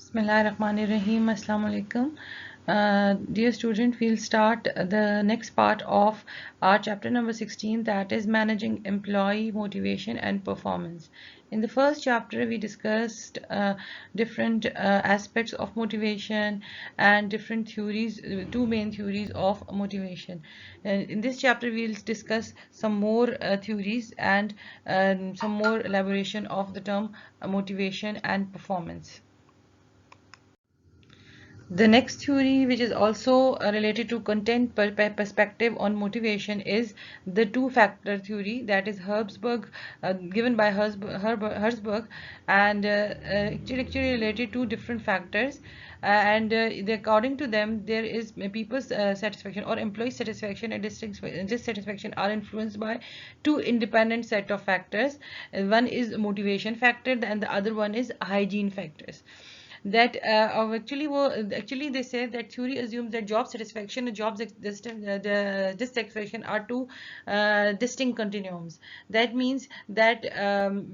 Bismillahirrahmanirrahim. Assalamu alaikum. Dear student, we'll start the next part of our chapter number 16, that is managing employee motivation and performance. In the first chapter, we discussed different aspects of motivation and different theories, two main theories of motivation. In this chapter, we'll discuss some more theories and some more elaboration of the term motivation and performance. The next theory, which is also related to content perspective on motivation, is the two-factor theory, that is Herzberg, given by Herzberg, and actually related to different factors. According to them, there is people's satisfaction or employee satisfaction and dissatisfaction are influenced by two independent set of factors. One is motivation factor, and the other one is hygiene factors. That actually they say that theory assumes that job satisfaction and dissatisfaction are two distinct continuums. That means that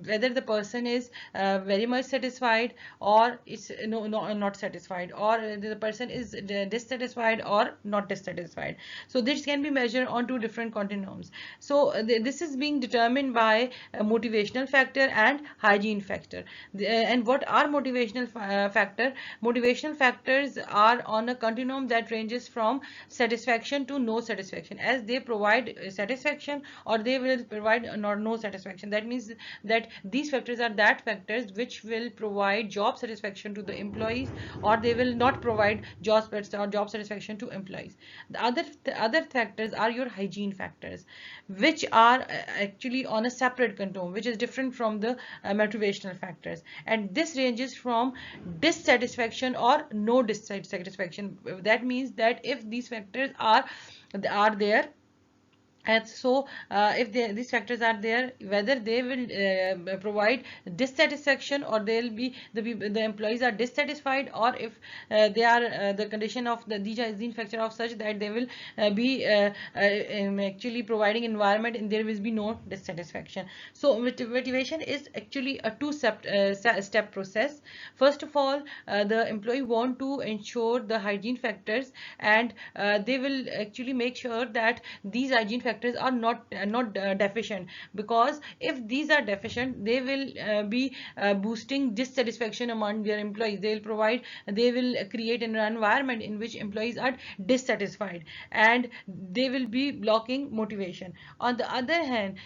whether the person is very much satisfied or is not satisfied, or the person is dissatisfied or not dissatisfied. So this can be measured on two different continuums. So this is being determined by a motivational factor and hygiene factor. And what are motivational factor? Motivational factors are on a continuum that ranges from satisfaction to no satisfaction, as they provide satisfaction or they will provide no satisfaction. That means that these factors are that factors which will provide job satisfaction to the employees, or they will not provide job satisfaction to employees. The other factors are your hygiene factors, which are actually on a separate continuum, which is different from the motivational factors, and this ranges from dissatisfaction or no dissatisfaction. That means that if these factors are there, and so if these factors are there, whether they will provide dissatisfaction, or they'll be the employees are dissatisfied, or if they are the condition of these factors of such that they will be actually providing environment and there will be no dissatisfaction. So motivation is actually a step process. First of all, the employee want to ensure the hygiene factors, and they will actually make sure that these hygiene factors are not deficient, because if these are deficient, they will be boosting dissatisfaction among their employees. They will create an environment in which employees are dissatisfied, and they will be blocking motivation. On the other hand,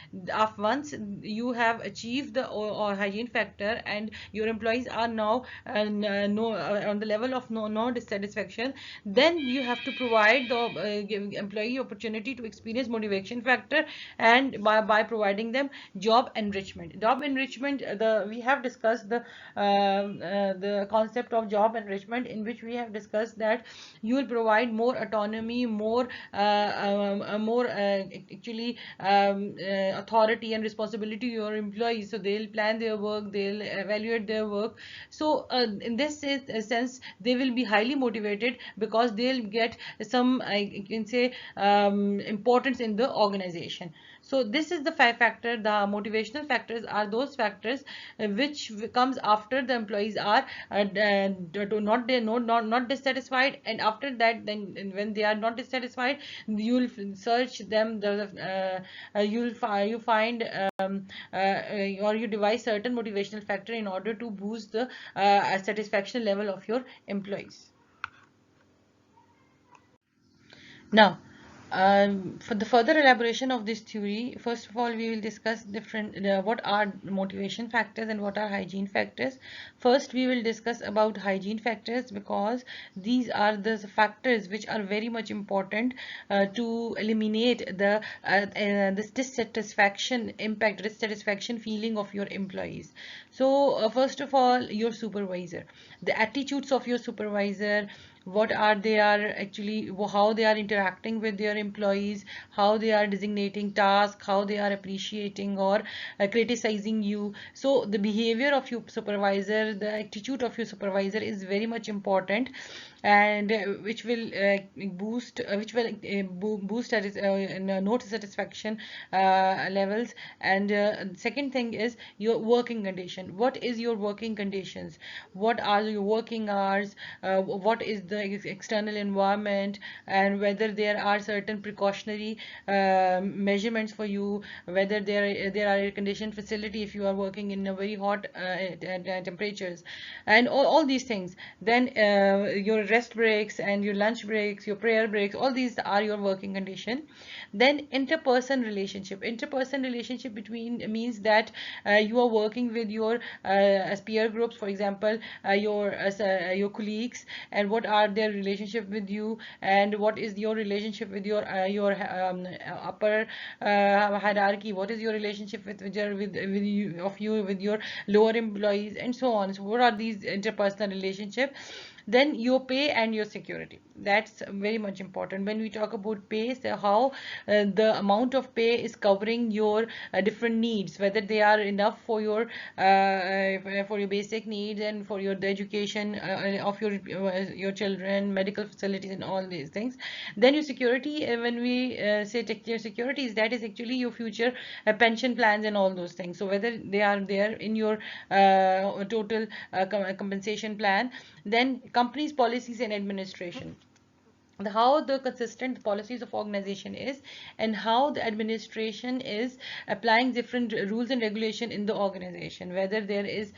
once you have achieved the hygiene factor and your employees are now on the level of no dissatisfaction, then you have to provide the give employee opportunity to experience motivation factor, and by providing them job enrichment. We have discussed the concept of job enrichment, in which we have discussed that you will provide more autonomy, more actually authority and responsibility to your employees, so they'll plan their work, they'll evaluate their work. So in this sense, they will be highly motivated, because they'll get some, I can say, importance in the organization. So this is the factor. The motivational factors are those factors which comes after the employees are not dissatisfied, and after that, then when they are not dissatisfied, you'll search them. You find or you devise certain motivational factor in order to boost the satisfaction level of your employees. Now, for the further elaboration of this theory, first of all, we will discuss different what are motivation factors and what are hygiene factors. First, we will discuss about hygiene factors, because these are the factors which are very much important to eliminate this dissatisfaction feeling of your employees. So, first of all, your supervisor, the attitudes of your supervisor, what are they are actually, how they are interacting with their employees, how they are designating tasks, how they are appreciating or criticizing you. So the behavior of your supervisor, the attitude of your supervisor is very much important, and which will boost note satisfaction levels. And second thing is your working condition. situation. What is your working conditions? What are your working hours? What is the external environment, and whether there are certain precautionary measurements for you, whether there are air conditioned facility if you are working in a very hot temperatures, and all these things. Then your rest breaks and your lunch breaks, your prayer breaks, all these are your working condition. Then interperson relationship between means that you are working with your as peer groups, for example, your colleagues, and what are their relationship with you, and what is your relationship with your upper hierarchy, what is your relationship with you with your lower employees, and so on. So what are these interpersonal relationship? Then your pay and your security, that's very much important. When we talk about pay, so how the amount of pay is covering your different needs, whether they are enough for your basic needs and for your the education of your children, medical facilities, and all these things. Then your security, when we say your securities, that is actually your future pension plans and all those things. So whether they are there in your total compensation plan. Then companies, policies, and administration, how the consistent policies of organization is, and how the administration is applying different rules and regulation in the organization, whether there is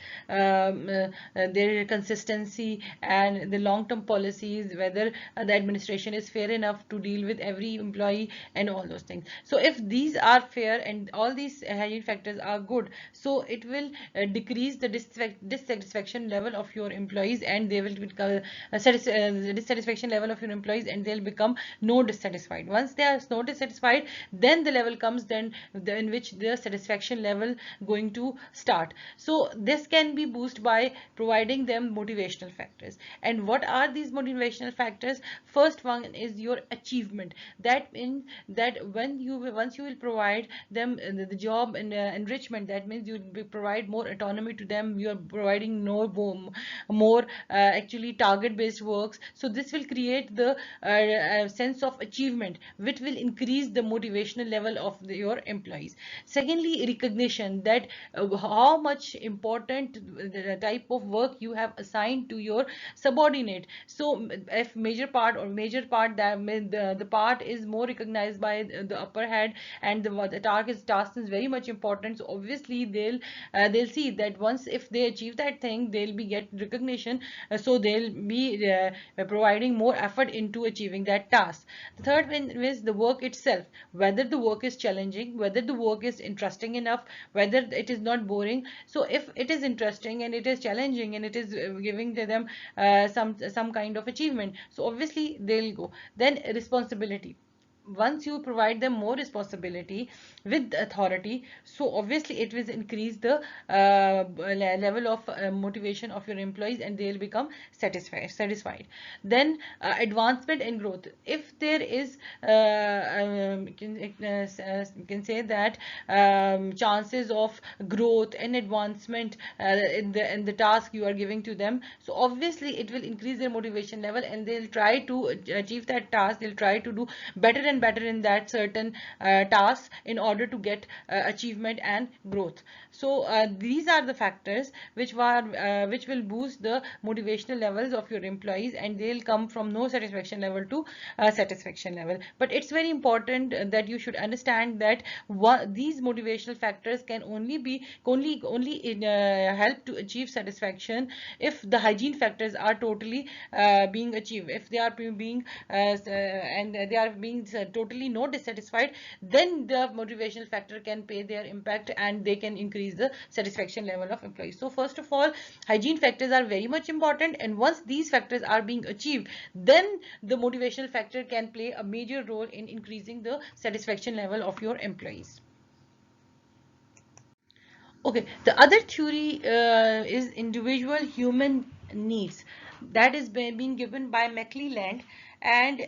consistency and the long-term policies, whether the administration is fair enough to deal with every employee, and all those things. So if these are fair and all these hygiene factors are good, so it will decrease the dissatisfaction level of your employees, and they will become dissatisfaction level of your employees, and they'll become no dissatisfied. Once they are no dissatisfied, then the level comes, then in which their satisfaction level going to start. So this can be boosted by providing them motivational factors. And what are these motivational factors? First one is your achievement. That means that once you will provide them the job and enrichment, that means you will provide more autonomy to them. You are providing more actually target based works. So this will create the sense of achievement, which will increase the motivational level of your employees. Secondly, recognition, that how much important the type of work you have assigned to your subordinate. So if major part that the part is more recognized by the upper head, and the task is very much important, so obviously they'll see that once if they achieve that thing, they'll be get recognition. So they'll be providing more effort into achieving that task. The third one is the work itself, whether the work is challenging, whether the work is interesting enough, whether it is not boring. So if it is interesting and it is challenging and it is giving to them some kind of achievement, so obviously they'll go. Then responsibility, once you provide them more responsibility with authority, so obviously it will increase the level of motivation of your employees, and they'll become satisfied. Then advancement and growth, if there is can say that chances of growth and advancement in the task you are giving to them, so obviously it will increase their motivation level, and they'll try to achieve that task. They'll try to do better and better in that certain task in order to get achievement and growth. So these are the factors which will boost the motivational levels of your employees, and they'll come from no satisfaction level to satisfaction level. But it's very important that you should understand that these motivational factors can only help to achieve satisfaction if the hygiene factors are totally being achieved. If they are being and they are being totally not dissatisfied, then the motivational factor can pay their impact, and they can increase the satisfaction level of employees. So first of all, hygiene factors are very much important, and once these factors are being achieved, then the motivational factor can play a major role in increasing the satisfaction level of your employees. Okay, the other theory is individual human needs, that is being given by McClelland, and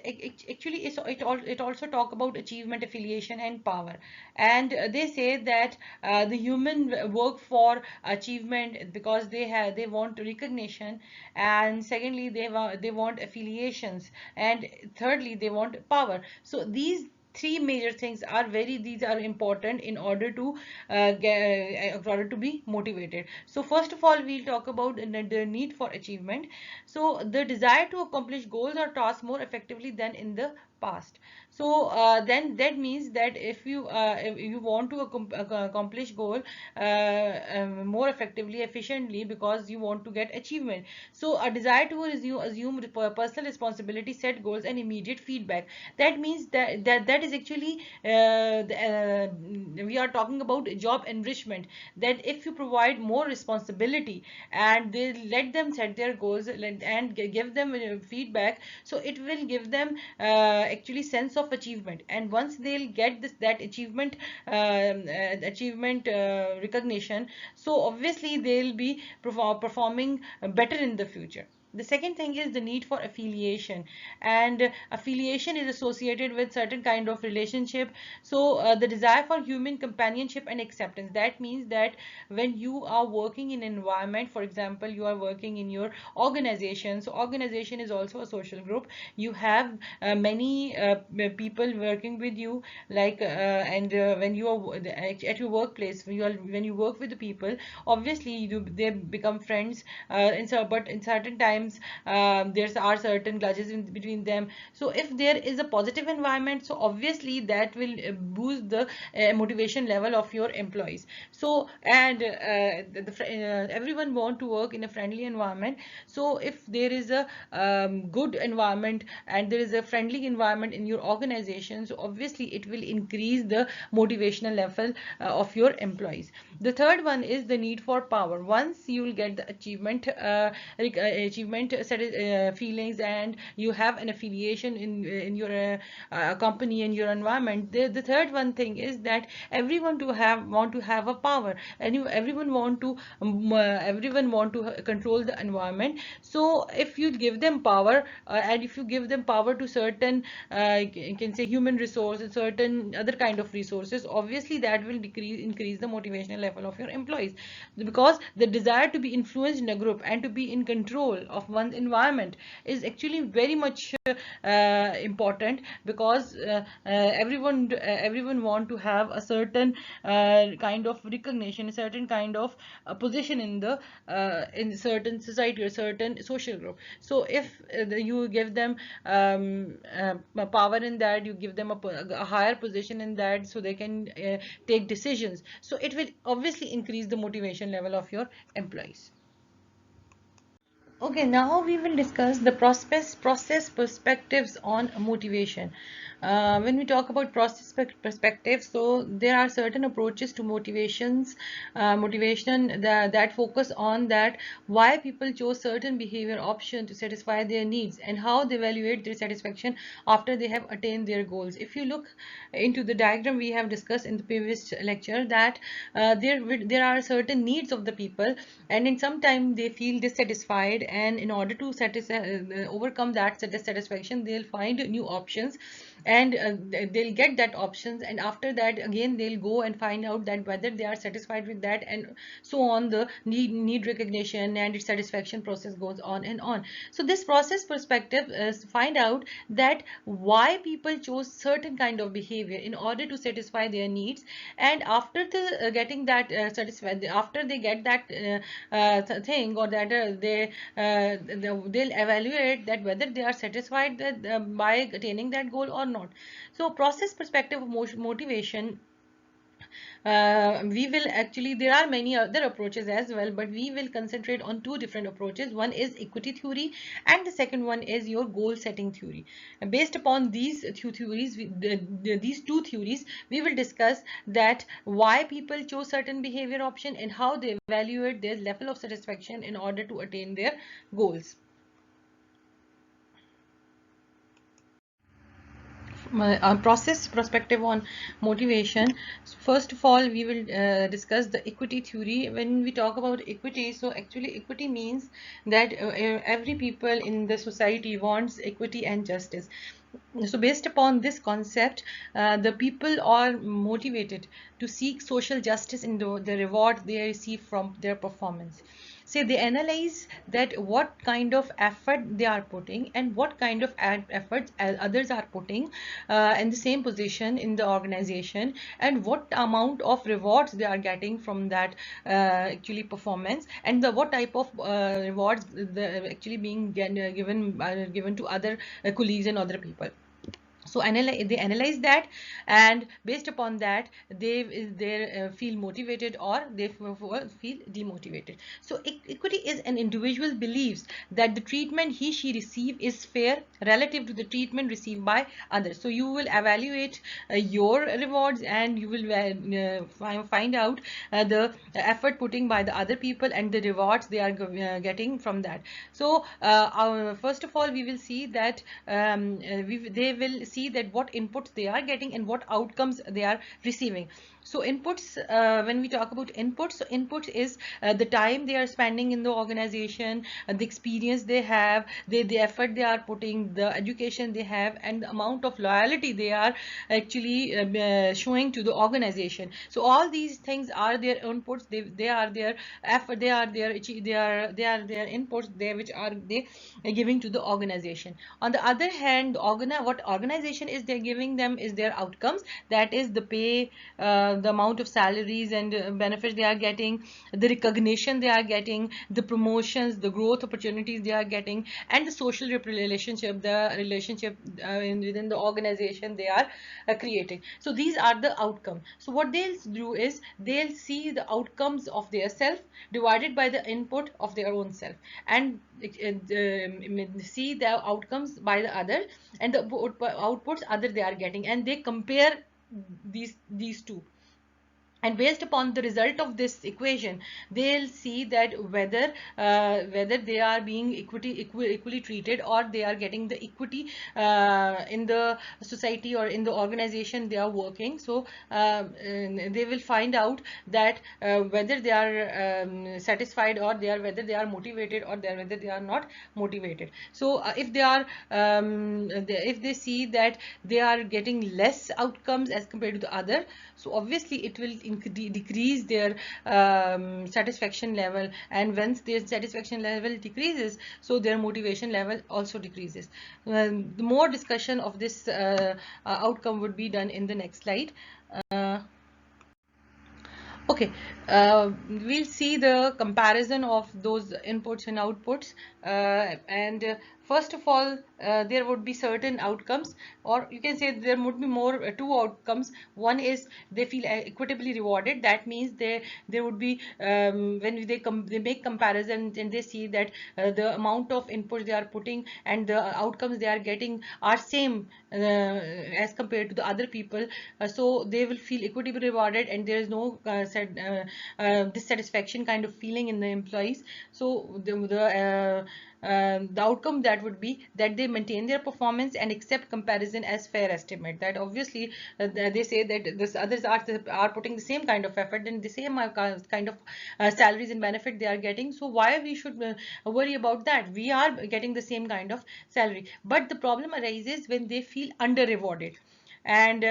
actually it also talk about achievement, affiliation, and power. And they say that the human work for achievement because they want recognition, and secondly they want affiliations, and thirdly they want power. So these three major things are these are important in order to in order to be motivated. So first of all, we'll talk about the need for achievement. So the desire to accomplish goals or tasks more effectively than in the past. So then that means that if you want to accomplish goal more effectively, efficiently, because you want to get achievement. So a desire to assume personal responsibility, set goals, and immediate feedback. That means that is actually we are talking about job enrichment. That if you provide more responsibility and they let them set their goals and give them feedback, so it will give them actually sense of achievement. And once they'll get that achievement recognition, so obviously they'll be performing better in the future. The second thing is the need for affiliation, and affiliation is associated with certain kind of relationship. So the desire for human companionship and acceptance. That means that when you are working in an environment, for example, you are working in your organization. So organization is also a social group. You have many people working with you, like and when you are at your workplace, when you work with the people, obviously they become friends. But in certain times there are certain grudges in between them. So if there is a positive environment, so obviously that will boost the motivation level of your employees. So and everyone want to work in a friendly environment. So if there is a good environment and there is a friendly environment in your organization, so obviously it will increase the motivational level of your employees. The third one is the need for power. Once you will get the achievement feelings, and you have an affiliation in your company and your environment, the third one thing is that everyone want to have a power, and everyone want to control the environment. So if you give them power, and if you give them power to certain you can say human resources, certain other kind of resources, obviously that will increase the motivational level of your employees, because the desire to be influenced in a group and to be in control of one's environment is actually very much important, because everyone want to have a certain kind of recognition, a certain kind of position in certain society or certain social group. So if you give them power in that, you give them a higher position in that, so they can take decisions, so it will obviously increase the motivation level of your employees. Okay, now we will discuss the process perspectives on motivation. When we talk about perspectives, so there are certain approaches to motivation that focus on that why people chose certain behavior option to satisfy their needs, and how they evaluate their satisfaction after they have attained their goals. If you look into the diagram we have discussed in the previous lecture, that there are certain needs of the people, and in some time they feel dissatisfied, and in order to overcome that dissatisfaction, they'll find new options, and they'll get that options, and after that again they'll go and find out that whether they are satisfied with that, and so on. The need recognition and its satisfaction process goes on and on. So this process perspective is find out that why people chose certain kind of behavior in order to satisfy their needs, and after the getting that satisfied, after they get that thing, or that they'll evaluate that whether they are satisfied that, by attaining that goal or not. So process perspective of motivation, we will actually, there are many other approaches as well, but we will concentrate on two different approaches. One is equity theory, and the second one is your goal setting theory. And based upon these two theories, we will discuss that why people chose certain behavior option, and how they evaluate their level of satisfaction in order to attain their goals. Process perspective on motivation. So first of all, we will discuss the equity theory. When we talk about equity, so actually equity means that every people in the society wants equity and justice. So based upon this concept, the people are motivated to seek social justice in the reward they receive from their performance. say they analyze that what kind of effort they are putting and what kind of efforts others are putting in the same position in the organization, and what amount of rewards they are getting from that actually performance, and the what type of rewards the actually being given to other colleagues and other people. So they analyze that, and based upon that they feel motivated or they feel demotivated. So equity is an individual believes that the treatment he she receive is fair relative to the treatment received by others. So you will evaluate your rewards, and you will find out the effort putting by the other people and the rewards they are getting from that. So first of all we will see that they will see that what inputs they are getting and what outcomes they are receiving. So inputs, when we talk about inputs, so inputs is the time they are spending in the organization, the experience they have, the effort they are putting, the education they have, and the amount of loyalty they are actually showing to the organization. So all these things are their inputs. They are their effort. They are their inputs there which are they giving to the organization. On the other hand, what organization is they're giving them is their outcomes, that is the pay, the amount of salaries and benefits they are getting, the recognition they are getting, the promotions, the growth opportunities they are getting, and the social relationship, the relationship within the organization they are creating. So these are the outcomes. So what they'll do is they'll see the outcomes of their self divided by the input of their own self, and see the outcomes by the other and the outputs other they are getting, and they compare these two, and based upon the result of this equation they'll see that whether they are being equally treated, or they are getting the equity in the society or in the organization they are working. So they will find out that whether they are satisfied, or whether they are motivated, or whether they are not motivated. So if they see that they are getting less outcomes as compared to the other, so obviously it will decrease their satisfaction level, and once their satisfaction level decreases, so their motivation level also decreases. The more discussion of this outcome would be done in the next slide. uh, Okay, we'll see the comparison of those inputs and outputs. And first of all, there would be certain outcomes, or you can say there would be more two outcomes. One is they feel equitably rewarded. That means there would be when they make comparison and they see that the amount of inputs they are putting and the outcomes they are getting are same as compared to the other people. So they will feel equitably rewarded, and there is no dissatisfaction kind of feeling in the employees. So the outcome that would be that they maintain their performance and accept comparison as fair estimate. That obviously they say that this others are putting the same kind of effort and the same kind of salaries and benefit they are getting. So why we should worry about that? We are getting the same kind of salary, but the problem arises when they feel under rewarded, and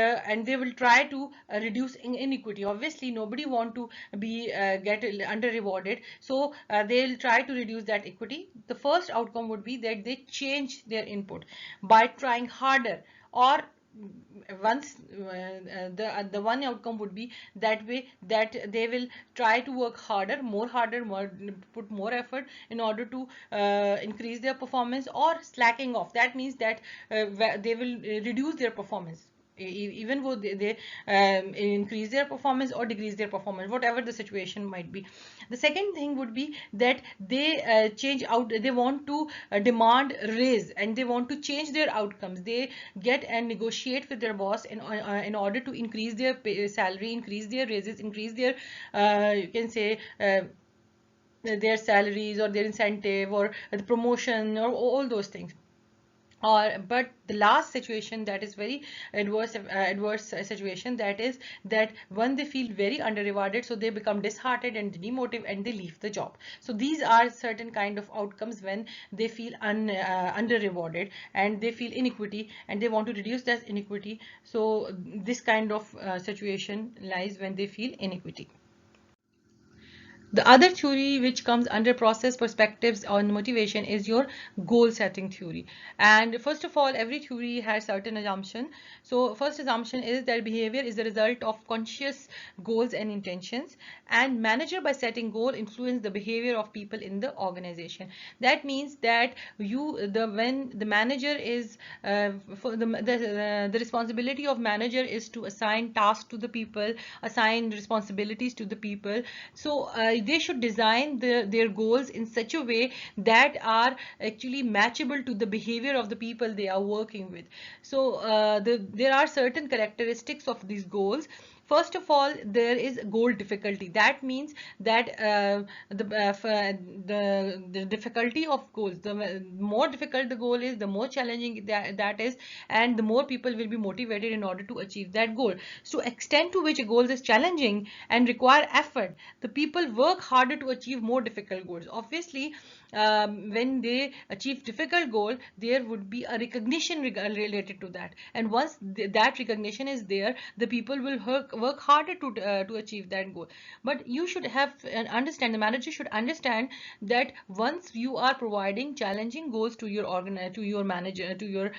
they will try to reduce inequity. Obviously nobody want to be get under rewarded, so they'll try to reduce that equity. The first outcome would be that they change their input by trying harder, or once the one outcome would be that way, that they will try to work harder, put more effort in order to increase their performance, or slacking off. That means that they will reduce their performance, even though they increase their performance or decrease their performance, whatever the situation might be. The second thing would be that they change out, they want to demand raise, and they want to change their outcomes. They get and negotiate with their boss in order to increase their salary, increase their raises, increase their you can say their salaries or their incentive or the promotion or all those things. But the last situation, that is very adverse situation, that is that when they feel very under rewarded, so they become disheartened and demotivated and they leave the job. So these are certain kind of outcomes when they feel under rewarded and they feel inequity and they want to reduce that inequity. So this kind of situation lies when they feel inequity. The other theory which comes under process perspectives on motivation is your goal setting theory. And first of all, every theory has certain assumption. So first assumption is that behavior is the result of conscious goals and intentions, and manager by setting goal influence the behavior of people in the organization. That means that when the manager is for the responsibility of manager is to assign tasks to the people, assign responsibilities to the people. So they should design their goals in such a way that are actually matchable to the behavior of the people they are working with. So there are certain characteristics of these goals. First of all, there is goal difficulty. That means that the difficulty of goals, the more difficult the goal is, the more challenging that is, and the more people will be motivated in order to achieve that goal. So extent to which a goal is challenging and require effort, the people work harder to achieve more difficult goals. Obviously, when they achieve difficult goal, there would be a recognition related to that, and once that recognition is there, the people will work harder to achieve that goal. But you should have understand, the manager should understand that once you are providing challenging goals to your to your manager, to your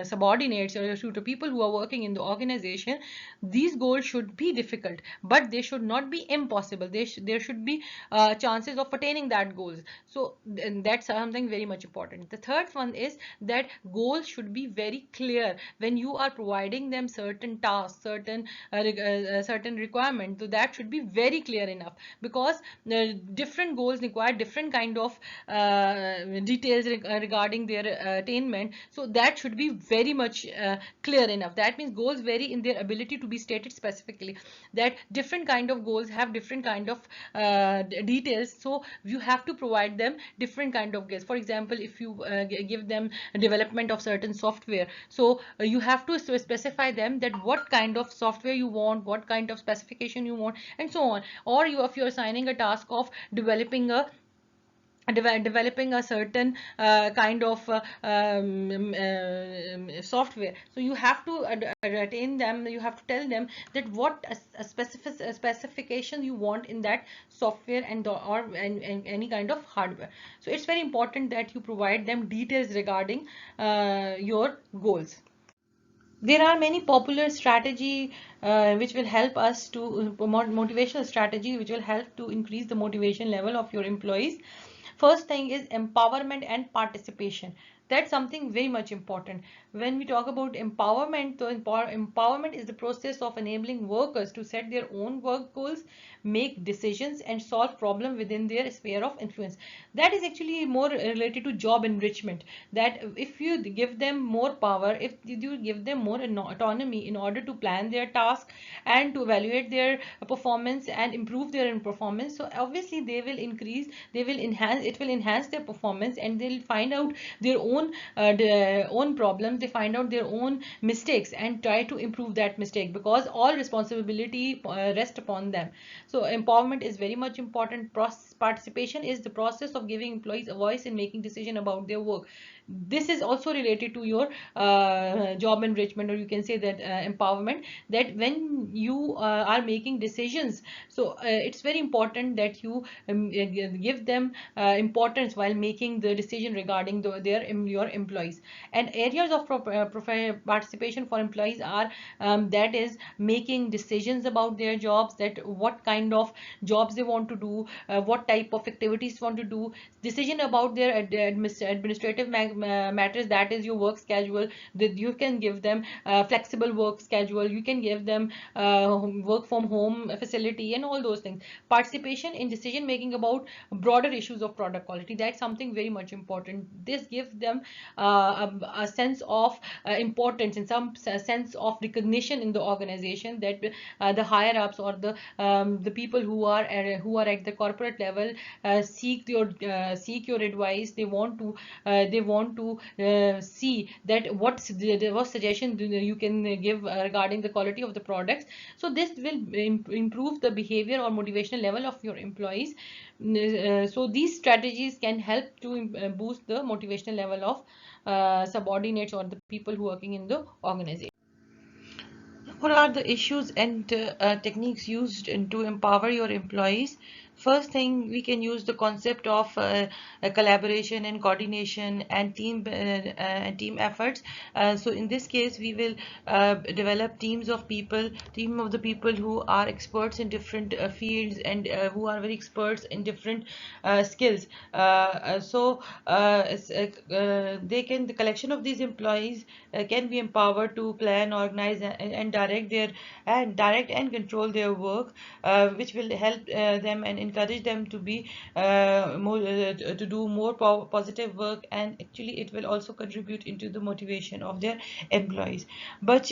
subordinates, or to the people who are working in the organization, these goals should be difficult, but they should not be impossible. There should be chances of attaining that goals. So that's something very much important. The third one is that goals should be very clear when you are providing them certain tasks, certain requirement. So that should be very clear enough, because different goals require different kind of details regarding their attainment. So that should be very much clear enough. That means goals vary in their ability to be stated specifically, that different kind of goals have different kind of details. So you have to provide them different kind of goals. For example, if you give them development of certain software, so you have to specify them that what kind of software you want, what kind of specification you want, and so on. Or if you're assigning a task of developing a certain kind of software, so you have to attain them, you have to tell them that what a specific specification you want in that software and any kind of hardware. So it's very important that you provide them details regarding your goals. There are many popular strategy which will help us to motivational strategy which will help to increase the motivation level of your employees. First thing is empowerment and participation. That's something very much important. When we talk about empowerment, so empowerment is the process of enabling workers to set their own work goals, make decisions, and solve problems within their sphere of influence. That is actually more related to job enrichment. That if you give them more power, if you give them more autonomy in order to plan their task and to evaluate their performance and improve their performance, so obviously they will increase, they will enhance, it will enhance their performance, and they'll find out their own problems, they find out their own mistakes and try to improve that mistake, because all responsibility rests upon them. So empowerment is very much important. Participation is the process of giving employees a voice in making decision about their work. This is also related to your job enrichment, or you can say that empowerment, that when you are making decisions, so it's very important that you give them importance while making the decision regarding your employees. And areas of participation for employees are that is making decisions about their jobs, that what kind of jobs they want to do, what type of activities they want to do, decision about their administrative matters, that is your work schedule, that you can give them flexible work schedule, you can give them work from home facility, and all those things. Participation in decision making about broader issues of product quality, that's something very much important. This gives them a sense of importance, in some sense of recognition in the organization, that the higher ups or the people who are at the corporate level seek your advice. They want to see that what suggestion you can give regarding the quality of the products. So this will improve the behavior or motivational level of your employees. So these strategies can help to boost the motivational level of subordinates or the people who are working in the organization. What are the issues and techniques used to empower your employees? First thing, we can use the concept of collaboration and coordination and team efforts. So in this case, we will develop team of the people who are experts in different fields, and who are very experts in different skills. The collection of these employees can be empowered to plan, organize, and direct and control their work, which will help them and encourage them to be to do more positive work, and actually it will also contribute into the motivation of their employees. But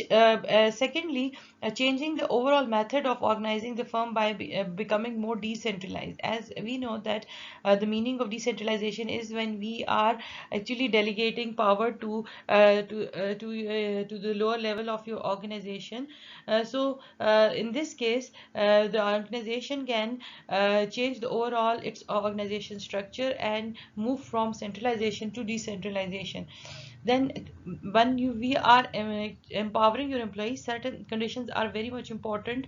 secondly, changing the overall method of organizing the firm by becoming more decentralized. As we know that the meaning of decentralization is when we are actually delegating power to the lower level of your organization. In this case, the organization can change the overall its organization structure and move from centralization to decentralization. Then when we are empowering your employees, certain conditions are very much important,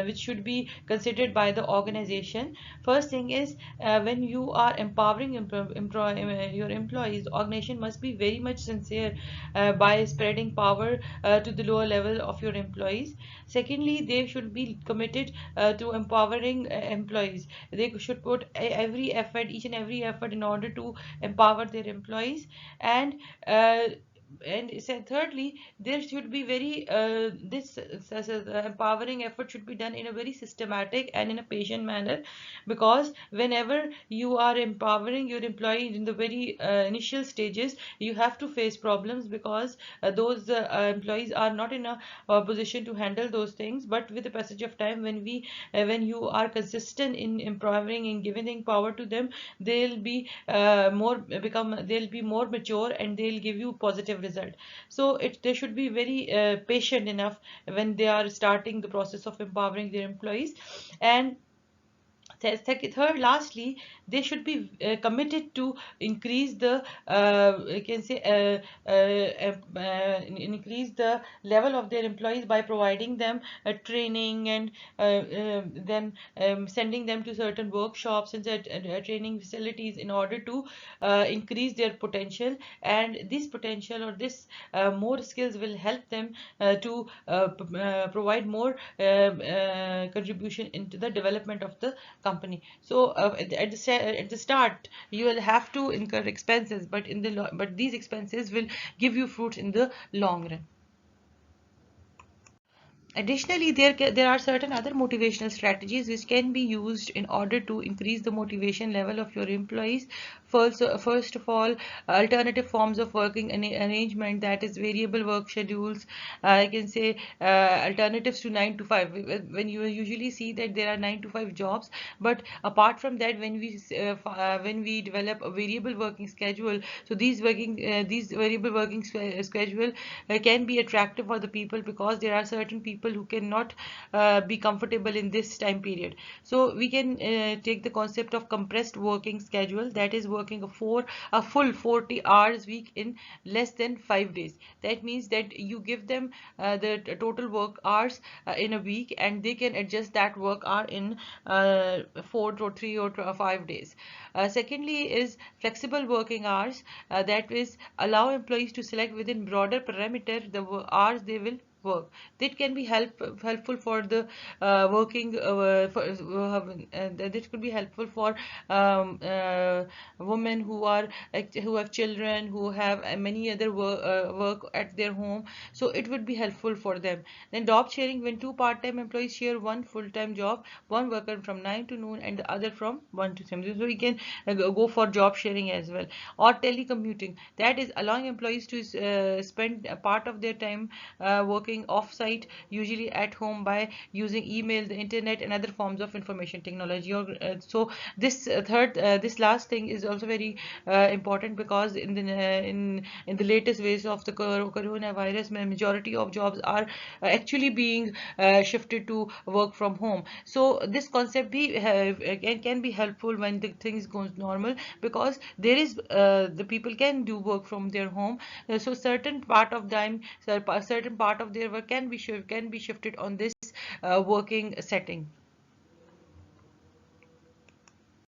which should be considered by the organization. First thing is, when you are empowering your employees, the organization must be very much sincere by spreading power to the lower level of your employees. Secondly, they should be committed to empowering employees. They should put every effort, each and every effort, in order to empower their employees. And uh, and thirdly, there should be very empowering effort should be done in a very systematic and in a patient manner, because whenever you are empowering your employee in the very initial stages, you have to face problems, because those employees are not in a position to handle those things. But with the passage of time, when you are consistent in empowering and giving power to them, they'll be more mature, and they'll give you positive result. So they should be very patient enough when they are starting the process of empowering their employees. And third, lastly, they should be committed to increase the you can say increase the level of their employees by providing them training, and then sending them to certain workshops and training facilities, in order to increase their potential. And this potential, or this more skills, will help them to provide more contribution into the development of the company. So at the start, you will have to incur expenses, but but these expenses will give you fruits in the long run. Additionally, there are certain other motivational strategies which can be used in order to increase the motivation level of your employees. First of all, alternative forms of working arrangement, that is variable work schedules. I can say alternatives to 9 to 5. When you usually see that there are 9 to 5 jobs, but apart from that, when we develop a variable working schedule, so these variable working schedule can be attractive for the people, because there are certain people who cannot be comfortable in this time period. So we can take the concept of compressed working schedule, that is working a full 40 hours week in less than 5 days. That means that you give them the total work hours in a week, and they can adjust that work hour in 4 or 3 or 5 days. Secondly is flexible working hours, that is allow employees to select within broader parameter the hours they will work. That can be helpful for the working that could be helpful for women who have children, who have many other work at their home. So it would be helpful for them. Then job sharing, when two part-time employees share one full-time job, one worker from 9 to noon and the other from 1 to 7. So we can go for job sharing as well. Or telecommuting, that is allowing employees to spend a part of their time working off-site, usually at home, by using email, the internet, and other forms of information technology. So this last thing is also very important, because in the latest waves of the coronavirus, majority of jobs are actually being shifted to work from home. So this concept can be helpful when the things goes normal, because there is the people can do work from their home. So certain part of their work can be shifted on this working setting.